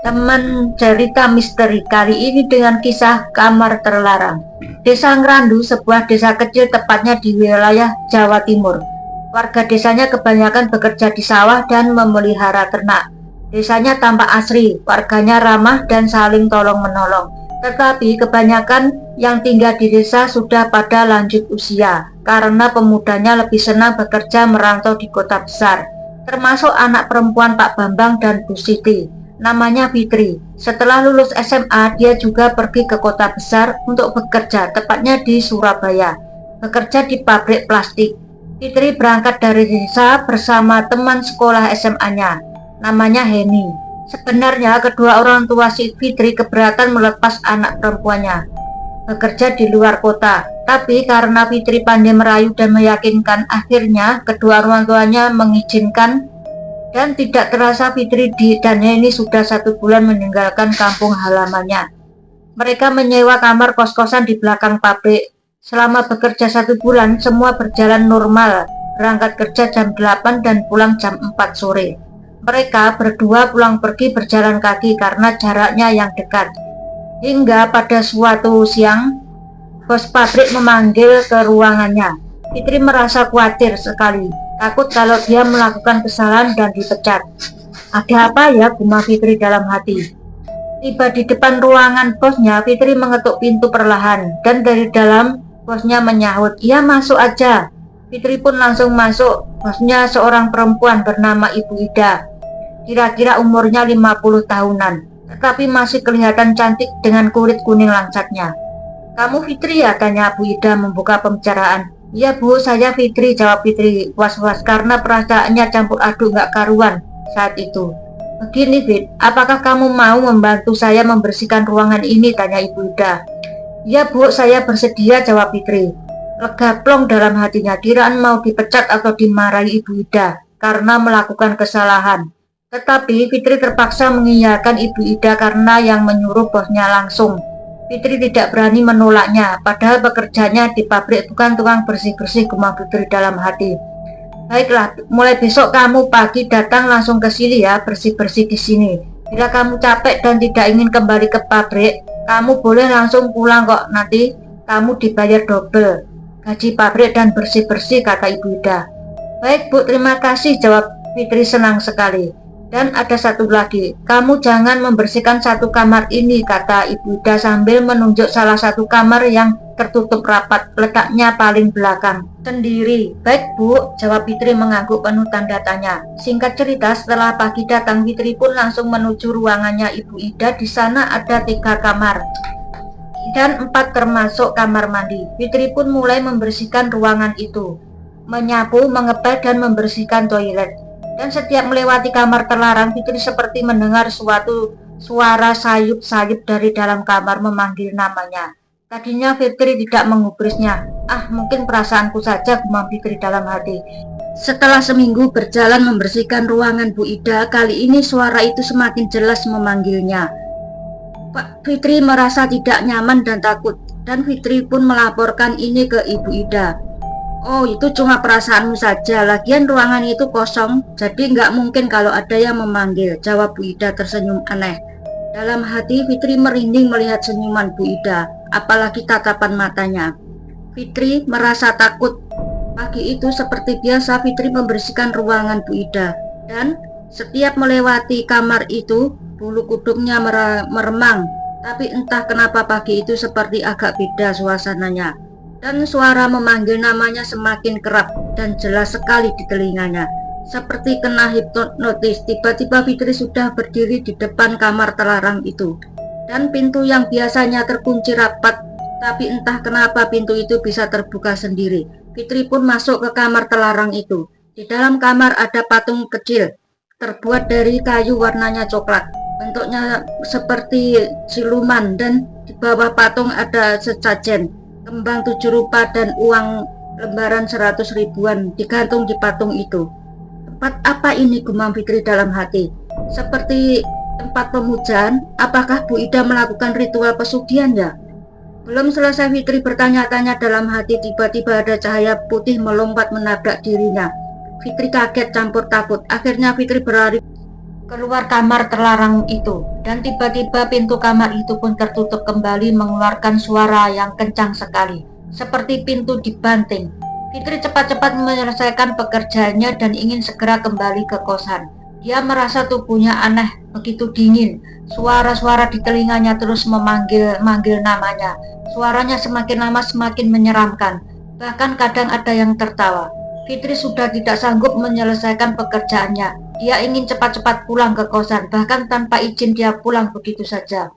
Teman cerita misteri kali ini dengan kisah kamar terlarang. Desa Ngrandu, sebuah desa kecil tepatnya di wilayah Jawa Timur. Warga desanya kebanyakan bekerja di sawah dan memelihara ternak. Desanya tampak asri, warganya ramah dan saling tolong-menolong. Tetapi kebanyakan yang tinggal di desa sudah pada lanjut usia, karena pemudanya lebih senang bekerja merantau di kota besar. Termasuk anak perempuan Pak Bambang dan Bu Siti. Namanya Fitri. Setelah lulus SMA, dia juga pergi ke kota besar untuk bekerja, tepatnya di Surabaya. Bekerja di pabrik plastik. Fitri berangkat dari desa bersama teman sekolah SMA-nya. Namanya Heni. Sebenarnya kedua orang tua si Fitri keberatan melepas anak perempuannya bekerja di luar kota. Tapi karena Fitri pandai merayu dan meyakinkan, akhirnya kedua orang tuanya mengizinkan. Dan tidak terasa Fitri dan Heni sudah 1 bulan meninggalkan kampung halamannya. Mereka menyewa kamar kos-kosan di belakang pabrik. Selama bekerja 1 bulan, semua berjalan normal. Berangkat kerja jam 8 dan pulang jam 4 sore. Mereka berdua pulang pergi berjalan kaki karena jaraknya yang dekat. Hingga pada suatu siang, bos pabrik memanggil ke ruangannya. Fitri merasa khawatir sekali, takut kalau dia melakukan kesalahan dan dipecat. Ada apa ya, gumam Fitri dalam hati. Tiba di depan ruangan bosnya, Fitri mengetuk pintu perlahan, dan dari dalam bosnya menyahut, "Ya, masuk aja." Fitri pun langsung masuk. Bosnya seorang perempuan bernama Ibu Ida. Kira-kira umurnya 50 tahunan, tetapi masih kelihatan cantik dengan kulit kuning langsatnya. "Kamu Fitri ya?" tanya Bu Ida membuka pembicaraan. "Ya Bu, saya Fitri," jawab Fitri was-was karena perasaannya campur aduk gak karuan saat itu. "Begini Fit, apakah kamu mau membantu saya membersihkan ruangan ini?" tanya Ibu Ida. "Ya Bu, saya bersedia," jawab Fitri. Lega plong dalam hatinya, kiraan mau dipecat atau dimarahi Ibu Ida karena melakukan kesalahan. Tetapi Fitri terpaksa mengiyakan Ibu Ida karena yang menyuruh bosnya langsung. Fitri tidak berani menolaknya, padahal bekerjanya di pabrik bukan tukang bersih-bersih, gumam Fitri dalam hati. "Baiklah, mulai besok kamu pagi datang langsung ke sini ya, bersih-bersih di sini. Bila kamu capek dan tidak ingin kembali ke pabrik, kamu boleh langsung pulang kok, nanti kamu dibayar double gaji pabrik dan bersih-bersih," kata Ibu Ida. "Baik Bu, terima kasih," jawab Fitri senang sekali. "Dan ada satu lagi, kamu jangan membersihkan satu kamar ini," kata Ibu Ida sambil menunjuk salah satu kamar yang tertutup rapat, letaknya paling belakang sendiri. "Baik Bu," jawab Fitri mengangguk penuh tanda tanya. Singkat cerita, setelah pagi datang, Fitri pun langsung menuju ruangannya Ibu Ida. Di sana ada 3 kamar dan 4 termasuk kamar mandi. Fitri pun mulai membersihkan ruangan itu, menyapu, mengepel, dan membersihkan toilet. Dan setiap melewati kamar terlarang, Fitri seperti mendengar suatu suara sayup-sayup dari dalam kamar memanggil namanya. Tadinya Fitri tidak menggubrisnya. "Ah, mungkin perasaanku saja," gumam Fitri dalam hati. Setelah seminggu berjalan membersihkan ruangan Bu Ida, kali ini suara itu semakin jelas memanggilnya. Pak Fitri merasa tidak nyaman dan takut, dan Fitri pun melaporkan ini ke Ibu Ida. "Oh, itu cuma perasaanmu saja, lagian ruangan itu kosong, jadi nggak mungkin kalau ada yang memanggil," jawab Bu Ida tersenyum aneh. Dalam hati Fitri merinding melihat senyuman Bu Ida, apalagi tatapan matanya. Fitri merasa takut. Pagi itu seperti biasa Fitri membersihkan ruangan Bu Ida, dan setiap melewati kamar itu bulu kuduknya meremang. Tapi entah kenapa pagi itu seperti agak beda suasananya. Dan suara memanggil namanya semakin kerap dan jelas sekali di telinganya. Seperti kena hipnotis, tiba-tiba Fitri sudah berdiri di depan kamar terlarang itu. Dan pintu yang biasanya terkunci rapat, tapi entah kenapa pintu itu bisa terbuka sendiri. Fitri pun masuk ke kamar terlarang itu. Di dalam kamar ada patung kecil, terbuat dari kayu warnanya coklat. Bentuknya seperti siluman, dan di bawah patung ada sesajen, kembang 7 rupa, dan uang lembaran 100 ribuan digantung di patung itu. "Tempat apa ini?" gumam Fitri dalam hati. "Seperti tempat pemujaan. Apakah Bu Ida melakukan ritual pesugihan ya?" Belum selesai Fitri bertanya-tanya dalam hati, tiba-tiba ada cahaya putih melompat menabrak dirinya. Fitri kaget campur takut. Akhirnya Fitri berlari keluar kamar terlarang itu, dan tiba-tiba pintu kamar itu pun tertutup kembali mengeluarkan suara yang kencang sekali, seperti pintu dibanting. Fitri cepat-cepat menyelesaikan pekerjaannya dan ingin segera kembali ke kosan. Dia merasa tubuhnya aneh, begitu dingin. Suara-suara di telinganya terus memanggil-manggil namanya. Suaranya semakin lama semakin menyeramkan. Bahkan kadang ada yang tertawa. Fitri sudah tidak sanggup menyelesaikan pekerjaannya. Dia ingin cepat-cepat pulang ke kosan, bahkan tanpa izin dia pulang begitu saja.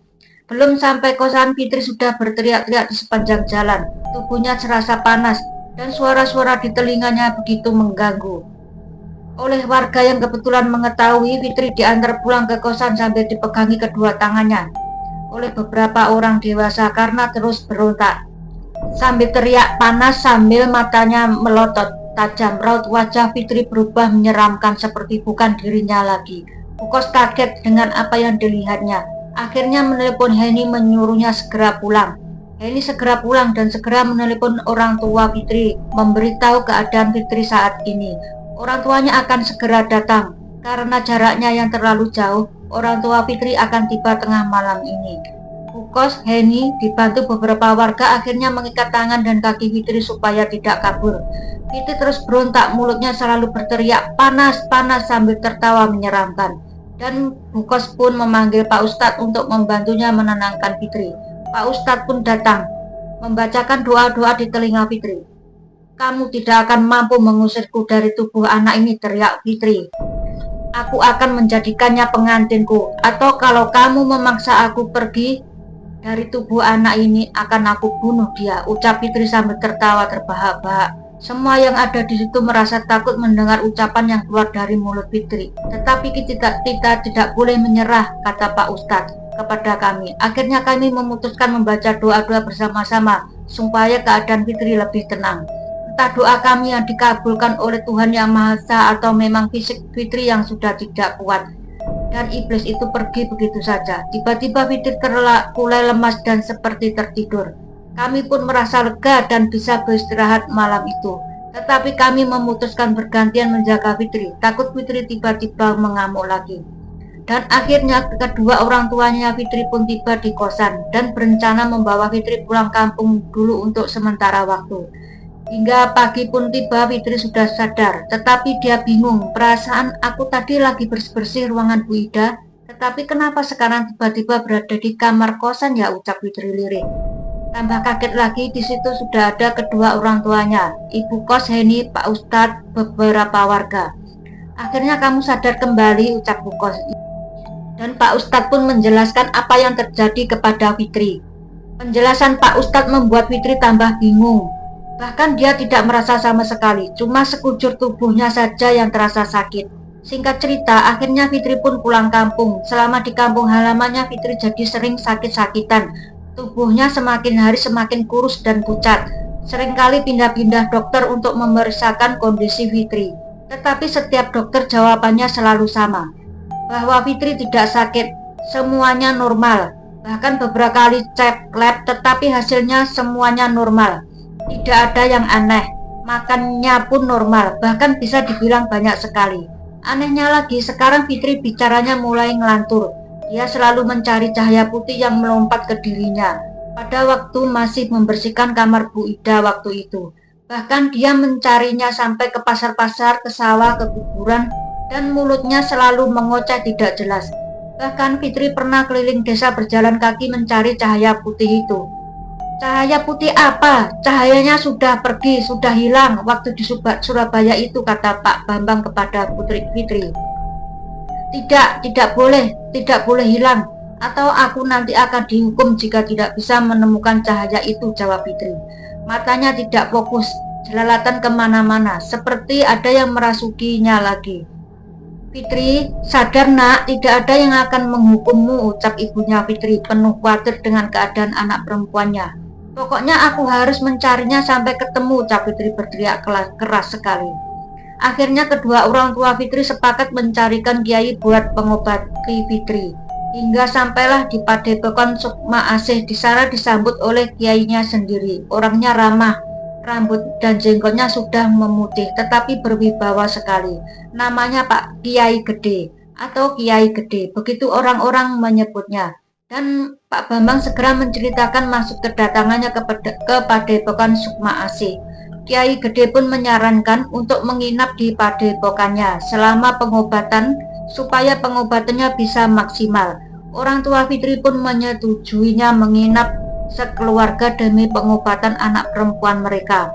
Belum sampai kosan, Fitri sudah berteriak-teriak di sepanjang jalan. Tubuhnya serasa panas, dan suara-suara di telinganya begitu mengganggu. Oleh warga yang kebetulan mengetahui, Fitri diantar pulang ke kosan sambil dipegangi kedua tangannya oleh beberapa orang dewasa karena terus berontak. Sambil teriak panas sambil matanya melotot tajam, raut wajah Fitri berubah menyeramkan seperti bukan dirinya lagi. Bukos kaget dengan apa yang dilihatnya. Akhirnya menelepon Heni menyuruhnya segera pulang. Heni segera pulang dan segera menelepon orang tua Fitri, memberitahu keadaan Fitri saat ini. Orang tuanya akan segera datang. Karena jaraknya yang terlalu jauh, orang tua Fitri akan tiba tengah malam ini. Bukos, Heni dibantu beberapa warga akhirnya mengikat tangan dan kaki Fitri supaya tidak kabur. Fitri terus berontak, mulutnya selalu berteriak panas, panas sambil tertawa menyeramkan. Dan Bukos pun memanggil Pak Ustadz untuk membantunya menenangkan Fitri. Pak Ustadz pun datang, membacakan doa-doa di telinga Fitri. Kamu tidak akan mampu mengusirku dari tubuh anak ini, teriak Fitri. Aku akan menjadikannya pengantinku, atau kalau kamu memaksa aku pergi dari tubuh anak ini, akan aku bunuh dia, ucap Fitri sambil tertawa terbahak-bahak. Semua yang ada di situ merasa takut mendengar ucapan yang keluar dari mulut Fitri. Tetapi kita tidak boleh menyerah, kata Pak Ustadz kepada kami. Akhirnya kami memutuskan membaca doa-doa bersama-sama supaya keadaan Fitri lebih tenang. Entah doa kami yang dikabulkan oleh Tuhan Yang Maha Esa atau memang fisik Fitri yang sudah tidak kuat. Dan iblis itu pergi begitu saja. Tiba-tiba Fitri mulai lemas dan seperti tertidur. Kami pun merasa lega dan bisa beristirahat malam itu. Tetapi kami memutuskan bergantian menjaga Fitri. Takut Fitri tiba-tiba mengamuk lagi. Dan akhirnya kedua orang tuanya Fitri pun tiba di kosan dan berencana membawa Fitri pulang kampung dulu untuk sementara waktu. Hingga pagi pun tiba, Fitri sudah sadar, tetapi dia bingung. Perasaan aku tadi lagi bersih-bersih ruangan Bu Ida, tetapi kenapa sekarang tiba-tiba berada di kamar kosan ya, ucap Fitri lirik. Tambah kaget lagi, di situ sudah ada kedua orang tuanya, Ibu Kos, Heni, Pak Ustadz, beberapa warga. Akhirnya kamu sadar kembali, ucap Bu Kos. Dan Pak Ustadz pun menjelaskan apa yang terjadi kepada Fitri. Penjelasan Pak Ustadz membuat Fitri tambah bingung. Bahkan dia tidak merasa sama sekali, cuma sekujur tubuhnya saja yang terasa sakit. Singkat cerita, akhirnya Fitri pun pulang kampung. Selama di kampung halamannya, Fitri jadi sering sakit-sakitan. Tubuhnya semakin hari semakin kurus dan pucat. Seringkali pindah-pindah dokter untuk memeriksakan kondisi Fitri. Tetapi setiap dokter jawabannya selalu sama, bahwa Fitri tidak sakit, semuanya normal. Bahkan beberapa kali cek lab, tetapi hasilnya semuanya normal. Tidak ada yang aneh, makannya pun normal, bahkan bisa dibilang banyak sekali. Anehnya lagi, sekarang Fitri bicaranya mulai ngelantur. Dia selalu mencari cahaya putih yang melompat ke dirinya. Pada waktu masih membersihkan kamar Bu Ida waktu itu. Bahkan dia mencarinya sampai ke pasar-pasar, ke sawah, ke kuburan, dan mulutnya selalu mengoceh tidak jelas. Bahkan Fitri pernah keliling desa berjalan kaki mencari cahaya putih itu. Cahaya putih apa? Cahayanya sudah pergi, sudah hilang waktu di Surabaya itu, kata Pak Bambang kepada Putri Fitri. Tidak boleh hilang, atau aku nanti akan dihukum jika tidak bisa menemukan cahaya itu, jawab Fitri. Matanya tidak fokus, jelalatan kemana-mana, seperti ada yang merasukinya lagi. Fitri, sadar nak, tidak ada yang akan menghukummu, ucap ibunya Fitri penuh khawatir dengan keadaan anak perempuannya. Pokoknya aku harus mencarinya sampai ketemu, ucap Fitri berteriak keras sekali. Akhirnya kedua orang tua Fitri sepakat mencarikan kiai buat pengobati Fitri. Hingga sampailah di Padepokan Sukma Asih. Di sana disambut oleh kiainya sendiri. Orangnya ramah, rambut dan jenggotnya sudah memutih, tetapi berwibawa sekali. Namanya Pak Kiai Gede. atau Kiai Gede, begitu orang-orang menyebutnya. Dan Pak Bambang segera menceritakan maksud kedatangannya ke Padepokan Sukma Asih. Kiai Gede pun menyarankan untuk menginap di padepokannya selama pengobatan supaya pengobatannya bisa maksimal. Orang tua Fitri pun menyetujuinya menginap sekeluarga demi pengobatan anak perempuan mereka.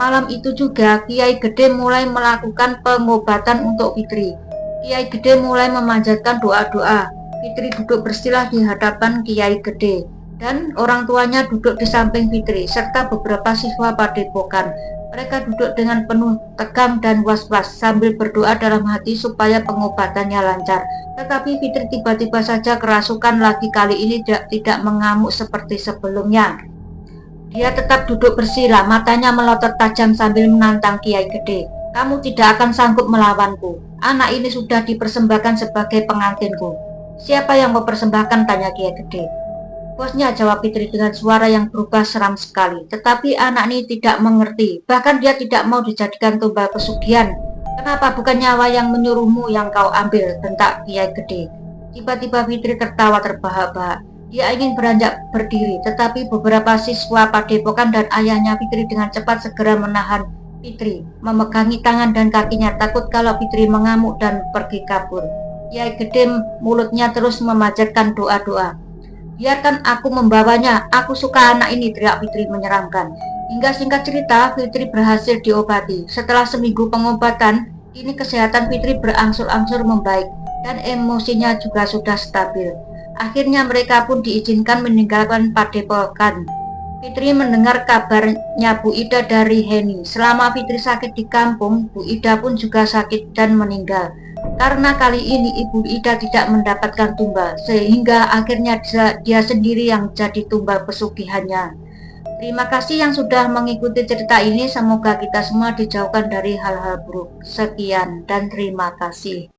Malam itu juga Kiai Gede mulai melakukan pengobatan untuk Fitri. Kiai Gede mulai memanjatkan doa-doa. Fitri duduk bersilah di hadapan Kiai Gede dan orang tuanya duduk di samping Fitri serta beberapa siswa padepokan. Mereka duduk dengan penuh tegang dan was-was sambil berdoa dalam hati supaya pengobatannya lancar. Tetapi Fitri tiba-tiba saja kerasukan lagi, kali ini tidak mengamuk seperti sebelumnya. Dia tetap duduk bersila, matanya melotot tajam sambil menantang Kiai Gede. Kamu tidak akan sanggup melawanku. Anak ini sudah dipersembahkan sebagai pengantinku. Siapa yang mau persembahkan? Tanya Kiai Gede. Bosnya, jawab Fitri dengan suara yang berubah seram sekali. Tetapi anak ini tidak mengerti. Bahkan dia tidak mau dijadikan tumbal pesugihan. Kenapa bukan nyawa yang menyuruhmu yang kau ambil? Bentak Kiai Gede. Tiba-tiba Fitri tertawa terbahak-bahak. Dia ingin beranjak berdiri, tetapi beberapa siswa padepokan dan ayahnya Fitri dengan cepat segera menahan Fitri, memegangi tangan dan kakinya, takut kalau Fitri mengamuk dan pergi kabur. Kiai Gede mulutnya terus memanjatkan doa-doa. Biarkan aku membawanya, aku suka anak ini, teriak Fitri menyeramkan. Hingga singkat cerita, Fitri berhasil diobati. Setelah seminggu pengobatan, kini kesehatan Fitri berangsur-angsur membaik dan emosinya juga sudah stabil. Akhirnya mereka pun diizinkan meninggalkan padepokan. Fitri mendengar kabarnya Bu Ida dari Heni. Selama Fitri sakit di kampung, Bu Ida pun juga sakit dan meninggal. Karena kali ini Ibu Ida tidak mendapatkan tumbal, sehingga akhirnya dia sendiri yang jadi tumbal pesugihannya. Terima kasih yang sudah mengikuti cerita ini. Semoga kita semua dijauhkan dari hal-hal buruk. Sekian dan terima kasih.